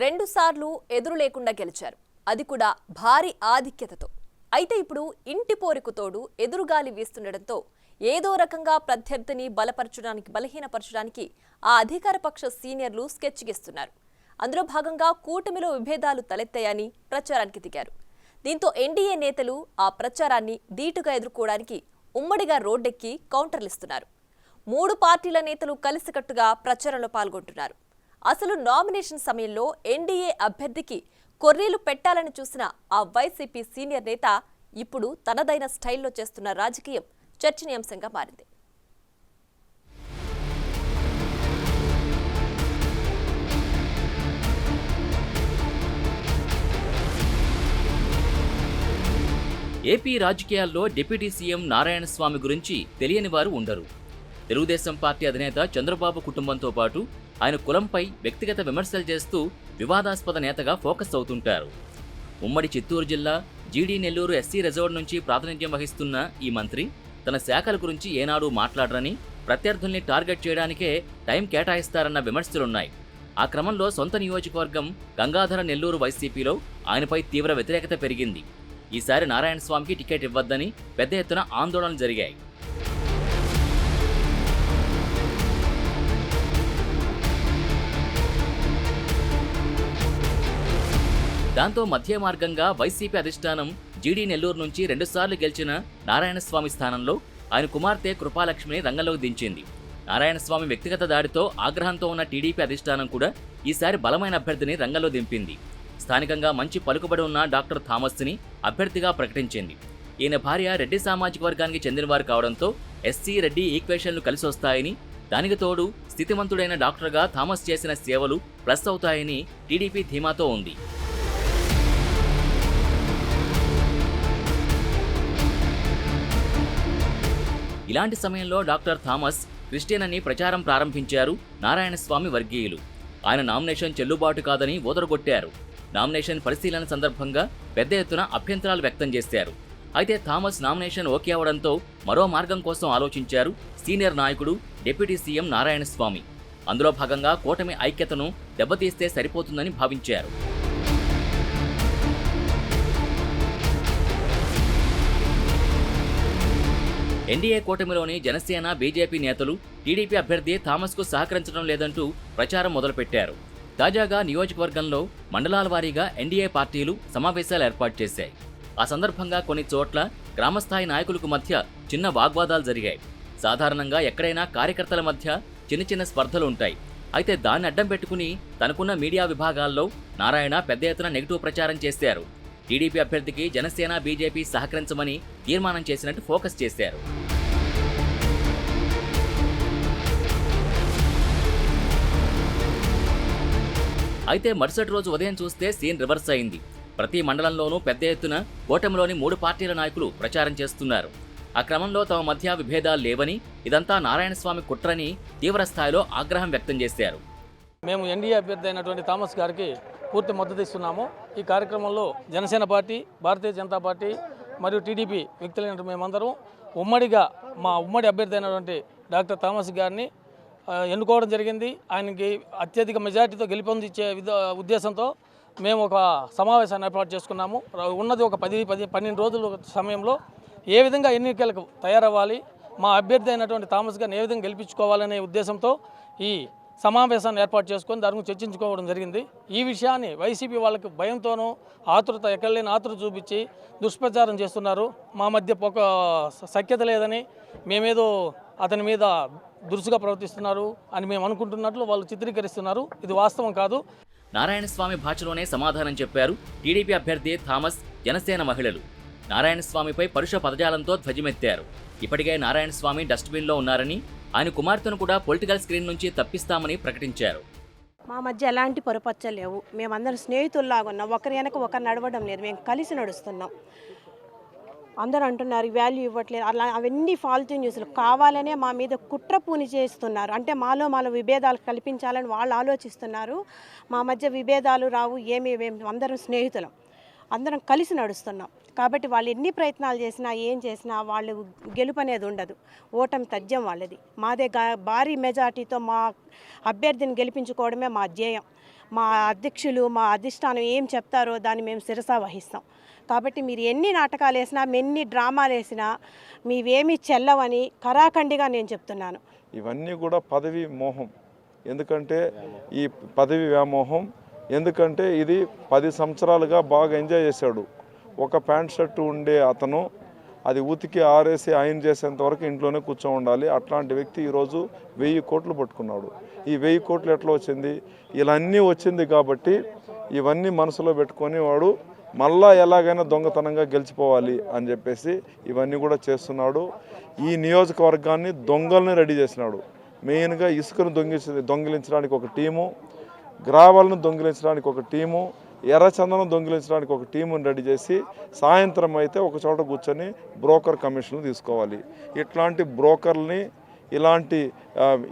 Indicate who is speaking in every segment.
Speaker 1: రెండుసార్లు ఎదురు లేకుండా గెలిచారు. అది కూడా భారీ ఆధిక్యతతో. అయితే ఇప్పుడు ఇంటి పోరుకు తోడు ఎదురుగాలి వీస్తుండటంతో ఏదో రకంగా ప్రత్యర్థిని బలహీనపరచడానికి ఆ అధికార పక్ష సీనియర్లు స్కెచ్ గీస్తున్నారు. అందులో భాగంగా కూటమిలో విభేదాలు తలెత్తాయని ప్రచారానికి దిగారు. దీంతో ఎన్డీఏ నేతలు ఆ ప్రచారాన్ని ధీటుగా ఎదుర్కోవడానికి ఉమ్మడిగా రోడ్డెక్కి కౌంటర్లిస్తున్నారు. 3 పార్టీల నేతలు కలిసికట్టుగా ప్రచారంలో పాల్గొంటున్నారు. అసలు నామినేషన్ సమయంలో ఎన్డీఏ అభ్యర్థికి కొర్రీలు పెట్టాలని చూసిన ఆ వైసీపీ సీనియర్ నేత ఇప్పుడు తనదైన స్టైల్లో చేస్తున్న రాజకీయం చర్చనీయాంశంగా మారింది.
Speaker 2: ఏపీ రాజకీయాల్లో డిప్యూటీ సీఎం నారాయణస్వామి గురించి తెలియని వారు ఉండరు. తెలుగుదేశం పార్టీ అధినేత చంద్రబాబు కుటుంబంతో పాటు ఆయన కులంపై వ్యక్తిగత విమర్శలు చేస్తూ వివాదాస్పద నేతగా ఫోకస్ అవుతుంటారు. ఉమ్మడి చిత్తూరు జిల్లా జీడీ నెల్లూరు ఎస్సీ రిజర్వ్ నుంచి ప్రాతినిధ్యం వహిస్తున్న ఈ మంత్రి తన శాఖల గురించి ఏనాడూ మాట్లాడరని, ప్రత్యర్థుల్ని టార్గెట్ చేయడానికే టైం కేటాయిస్తారన్న విమర్శలున్నాయి. ఆ క్రమంలో సొంత నియోజకవర్గం గంగాధర నెల్లూరు వైసీపీలో ఆయనపై తీవ్ర వ్యతిరేకత పెరిగింది. ఈసారి నారాయణస్వామికి టికెట్ ఇవ్వద్దని పెద్ద ఎత్తున ఆందోళనలు జరిగాయి. దాంతో మధ్య మార్గంగా వైసీపీ అధిష్టానం జీడీ నెల్లూరు నుంచి 2 సార్లు గెలిచిన నారాయణస్వామి స్థానంలో ఆయన కుమార్తె కృపాలక్ష్మిని రంగంలోకి దించింది. నారాయణస్వామి వ్యక్తిగత దాడితో ఆగ్రహంతో ఉన్న టీడీపీ అధిష్టానం కూడా ఈసారి బలమైన అభ్యర్థిని రంగంలో దింపింది. స్థానికంగా మంచి పలుకుబడి ఉన్న డాక్టర్ థామస్ని అభ్యర్థిగా ప్రకటించింది. ఈయన భార్య రెడ్డి సామాజిక వర్గానికి చెందినవారు కావడంతో ఎస్సీ రెడ్డి ఈక్వేషన్లు కలిసొస్తాయని, దానికి తోడు స్థితిమంతుడైన డాక్టర్గా థామస్ చేసిన సేవలు ప్లస్ అవుతాయని టీడీపీ ధీమాతో ఉంది. ఇలాంటి సమయంలో డాక్టర్ థామస్ క్రిస్టియన్ అని ప్రచారం ప్రారంభించారు నారాయణస్వామి వర్గీయులు. ఆయన నామినేషన్ చెల్లుబాటు కాదని ఊదరగొట్టారు. నామినేషన్ పరిశీలన సందర్భంగా పెద్ద ఎత్తున అభ్యంతరాలు వ్యక్తం చేశారు. అయితే థామస్ నామినేషన్ ఓకే అవడంతో మరో మార్గం కోసం ఆలోచించారు సీనియర్ నాయకుడు డిప్యూటీ సీఎం నారాయణస్వామి. అందులో భాగంగా కూటమి ఐక్యతను దెబ్బతీస్తే సరిపోతుందని భావించారు. ఎన్డీఏ కూటమిలోని జనసేన, బీజేపీ నేతలు టీడీపీ అభ్యర్థి థామస్కు సహకరించడం లేదంటూ ప్రచారం మొదలుపెట్టారు. తాజాగా నియోజకవర్గంలో మండలాల వారీగా ఎన్డీఏ పార్టీలు సమావేశాలు ఏర్పాటు చేశాయి. ఆ సందర్భంగా కొన్ని చోట్ల గ్రామస్థాయి నాయకులకు మధ్య చిన్న వాగ్వాదాలు జరిగాయి. సాధారణంగా ఎక్కడైనా కార్యకర్తల మధ్య చిన్న స్పర్ధలు ఉంటాయి. అయితే దాన్ని అడ్డం పెట్టుకుని తనకున్న మీడియా విభాగాల్లో నారాయణ పెద్ద ఎత్తున నెగిటివ్ ప్రచారం చేశారు. టీడీపీ అభ్యర్థికి జనసేన, బీజేపీ సహకరించమని తీర్మానం చేసినట్టు ఫోకస్ చేశారు. అయితే మరుసటి రోజు ఉదయం చూస్తే సీన్ రివర్స్ అయింది. ప్రతి మండలంలోనూ పెద్ద ఎత్తున కూటమిలోని 3 పార్టీల నాయకులు ప్రచారం చేస్తున్నారు. ఆ క్రమంలో తమ మధ్య విభేదాలు లేవని, ఇదంతా నారాయణస్వామి కుట్రని తీవ్ర స్థాయిలో ఆగ్రహం వ్యక్తం చేశారు.
Speaker 3: మేము ఎన్డీఏ అభ్యర్థి అయినటువంటి థామస్ గారికి పూర్తి మద్దతు ఇస్తున్నాము. ఈ కార్యక్రమంలో జనసేన పార్టీ, భారతీయ జనతా పార్టీ మరియు టీడీపీ వ్యక్తులైన మేమందరం ఉమ్మడిగా మా ఉమ్మడి అభ్యర్థి అయినటువంటి డాక్టర్ థామస్ గారిని ఎన్నుకోవడం జరిగింది. ఆయనకి అత్యధిక మెజార్టీతో గెలుపొందించే ఉద్దేశంతో మేము ఒక సమావేశాన్ని ఏర్పాటు చేసుకున్నాము. ఉన్నది ఒక 12 రోజుల సమయంలో ఏ విధంగా ఎన్నికలకు తయారవ్వాలి, మా అభ్యర్థి అయినటువంటి థామస్ గారిని ఏ విధంగా గెలిపించుకోవాలనే ఉద్దేశంతో ఈ సమావేశాన్ని ఏర్పాటు చేసుకొని దాని గురించి చర్చించుకోవడం జరిగింది. ఈ విషయాన్ని వైసీపీ వాళ్ళకి భయంతోనూ ఎక్కడలేని ఆతృత చూపించి దుష్ప్రచారం చేస్తున్నారు. మా మధ్య ఒక సఖ్యత లేదని, మేమేదో అతని మీద దురుసుగా ప్రవర్తిస్తున్నారు అని మేము అనుకుంటున్నట్లు వాళ్ళు చిత్రీకరిస్తున్నారు. ఇది వాస్తవం కాదు.
Speaker 2: నారాయణస్వామి భాషలోనే సమాధానం చెప్పారు టీడీపీ అభ్యర్థి థామస్, జనసేన మహిళలు. నారాయణస్వామిపై పరుష పదజాలంతో ధ్వజమెత్తారు. ఇప్పటికే నారాయణస్వామి డస్ట్బిన్లో ఉన్నారని, ఆయన కుమార్తెను కూడా పొలిటికల్ స్క్రీన్ నుంచి తప్పిస్తామని ప్రకటించారు.
Speaker 4: మా మధ్య ఎలాంటి పొరపచ్చలు లేవు. మేమందరం స్నేహితుల్లాగా ఉన్నాం. ఒకరి వెనక ఒకరు నడవడం లేదు. మేము కలిసి నడుస్తున్నాం. అందరూ అంటున్నారు వాల్యూ ఇవ్వట్లేదు, అలా అవన్నీ ఫాల్తూ న్యూస్లు. కావాలనే మా మీద కుట్ర పూని చేస్తున్నారు. అంటే మాలో విభేదాలు కల్పించాలని వాళ్ళు ఆలోచిస్తున్నారు. మా మధ్య విభేదాలు రావు, మేము అందరం స్నేహితులం. అందరం కలిసి నడుస్తున్నాం. కాబట్టి వాళ్ళు ఎన్ని ప్రయత్నాలు చేసినా ఏం చేసినా వాళ్ళు గెలుపు అనేది ఉండదు. ఓటమి తథ్యం వాళ్ళది. మాదే భారీ మెజార్టీతో మా అభ్యర్థిని గెలిపించుకోవడమే మా ధ్యేయం. మా అధ్యక్షులు మా అధిష్టానం ఏం చెప్తారో దాన్ని మేము శిరసా వహిస్తాం. కాబట్టి మీరు ఎన్ని నాటకాలు వేసినా ఎన్ని డ్రామాలు వేసినా మీవేమీ చెల్లవని కరాఖండిగా నేను చెప్తున్నాను.
Speaker 5: ఇవన్నీ కూడా పదవి మోహం. ఎందుకంటే ఈ పదవి వ్యామోహం. ఎందుకంటే ఇది 10 సంవత్సరాలుగా బాగా ఎంజాయ్ చేశాడు. ఒక ప్యాంట్ షర్టు ఉండే అతను అది ఉతికి ఆరేసి ఐరన్ చేసేంత వరకు ఇంట్లోనే కూర్చో ఉండాలి. అట్లాంటి వ్యక్తి ఈరోజు 1000 కోట్లు పట్టుకున్నాడు. ఈ 1000 కోట్లు ఎట్లా వచ్చింది? ఇలా అన్నీ వచ్చింది కాబట్టి ఇవన్నీ మనసులో పెట్టుకొని వాడు మళ్ళా ఎలాగైనా దొంగతనంగా గెలిచిపోవాలి అని చెప్పేసి ఇవన్నీ కూడా చేస్తున్నాడు. ఈ నియోజకవర్గాన్ని దొంగల్ని రెడీ చేసినాడు. మెయిన్గా ఇసుకను దొంగిలించడానికి ఒక టీము, గ్రావాలను దొంగిలించడానికి ఒక టీము, ఎర్రచందనం దొంగిలించడానికి ఒక టీముని రెడీ చేసి సాయంత్రం అయితే ఒక చోట కూర్చొని బ్రోకర్ కమిషన్లు తీసుకోవాలి. ఇట్లాంటి బ్రోకర్ని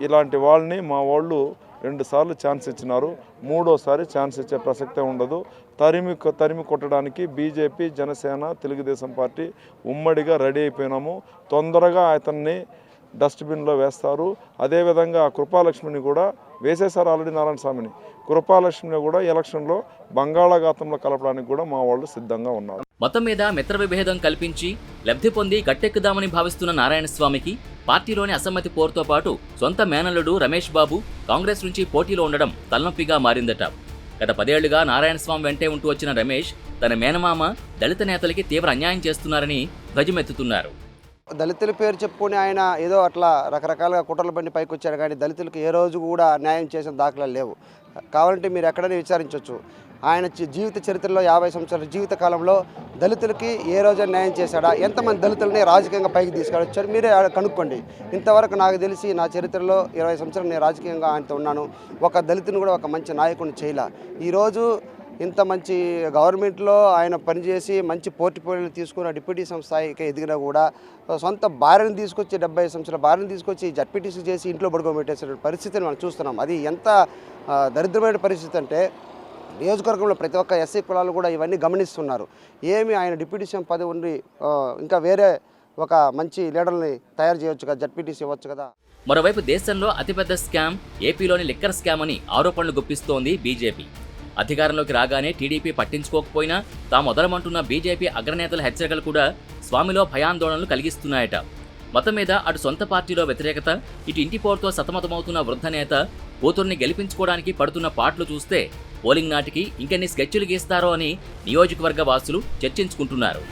Speaker 5: ఇలాంటి వాళ్ళని మా వాళ్ళు 2 సార్లు ఛాన్స్ ఇచ్చినారు. 3వసారి ఛాన్స్ ఇచ్చే ప్రసక్తే ఉండదు. తరిమి కొట్టడానికి బీజేపీ, జనసేన, తెలుగుదేశం పార్టీ ఉమ్మడిగా రెడీ అయిపోయినాము. తొందరగా అతన్ని డస్ట్బిన్లో వేస్తారు. అదేవిధంగా కృపాలక్ష్మిని కూడా వేసేశారు ఆల్రెడీ. నారాయణ స్వామిని, కృపాలక్ష్మిని కూడా ఎలక్షన్లో బంగాళాఖాతంలో కలపడానికి కూడా మా వాళ్ళు సిద్ధంగా ఉన్నారు.
Speaker 2: మొత్తం మీద మిత్ర విభేదం కల్పించి లబ్ధి పొంది గట్టెక్కుదామని భావిస్తున్న నారాయణస్వామికి పార్టీలోని అసమ్మతి పోరుతో పాటు సొంత మేనల్లుడు రమేష్ బాబు కాంగ్రెస్ నుంచి పోటీలో ఉండడం తలనొప్పిగా మారిందట. గత 10 ఏళ్లుగా నారాయణస్వామి వెంటే ఉంటూ వచ్చిన రమేష్ తన మేనమామ దళిత నేతలకి తీవ్ర అన్యాయం చేస్తున్నారని ధ్వజమెత్తుతున్నారు.
Speaker 6: దళితుల పేరు చెప్పుకొని ఆయన ఏదో అట్లా రకరకాలుగా కుట్రలు బండి పైకి వచ్చారు, కానీ దళితులకు ఏ రోజు కూడా న్యాయం చేసిన దాఖలాలు లేవు. కావాలంటే మీరు ఎక్కడైనా విచారించవచ్చు. ఆయన జీవిత చరిత్రలో 50 సంవత్సరాల జీవిత కాలంలో దళితులకి ఏ రోజు న్యాయం చేశాడా, ఎంతమంది దళితులని రాజకీయంగా పైకి తీసుకొచ్చారు మీరే కనుక్కోండి. ఇంతవరకు నాకు తెలిసి నా చరిత్రలో 20 సంవత్సరాలు నేను రాజకీయంగా ఆయనతో ఉన్నాను. ఒక దళితుని కూడా ఒక మంచి నాయకుడిని చేయలే. ఈరోజు ఇంత మంచి గవర్నమెంట్లో ఆయన పనిచేసి మంచి పోర్ట్ఫోలియోలు తీసుకున్న డిప్యూటీ స్థాయికి ఎదిగినా కూడా సొంత భార్యను తీసుకొచ్చి 75 సంవత్సరాల భార్యను తీసుకొచ్చి జడ్పీటీసీ చేసి ఇంట్లో పడుకోబెట్టేసిన పరిస్థితిని మనం చూస్తున్నాం. అది ఎంత దరిద్రమైన పరిస్థితి అంటే నియోజకవర్గంలో ప్రతి ఒక్క ఎస్సీ కులాలు కూడా ఇవన్నీ గమనిస్తున్నారు. ఏమి ఆయన డిప్యూటీ సీఎం పదవి ఉండి ఇంకా వేరే ఒక మంచి లీడర్ని తయారు చేయొచ్చు కదా, జడ్పీటీసీ ఇవ్వచ్చు కదా.
Speaker 2: మరోవైపు దేశంలో అతిపెద్ద స్కామ్ ఏపీలోని లిక్కర్ స్కామ్ అని ఆరోపణలు గుప్పిస్తోంది బీజేపీ. అధికారంలోకి రాగానే టీడీపీ పట్టించుకోకపోయినా తాము వదలమంటున్న బీజేపీ అగ్రనేతల హెచ్చరికలు కూడా స్వామిలో భయాందోళనలు కలిగిస్తున్నాయట. మొత్తం మీద అటు సొంత పార్టీలో వ్యతిరేకత, ఇటు ఇంటి పోరుతో సతమతమవుతున్న వృద్ధ నేత కూతుర్ని గెలిపించుకోవడానికి పడుతున్న పాటలు చూస్తే పోలింగ్ నాటికి ఇంకెన్ని స్కెచ్లు గీస్తారో అని నియోజకవర్గ వాసులు చర్చించుకుంటున్నారు.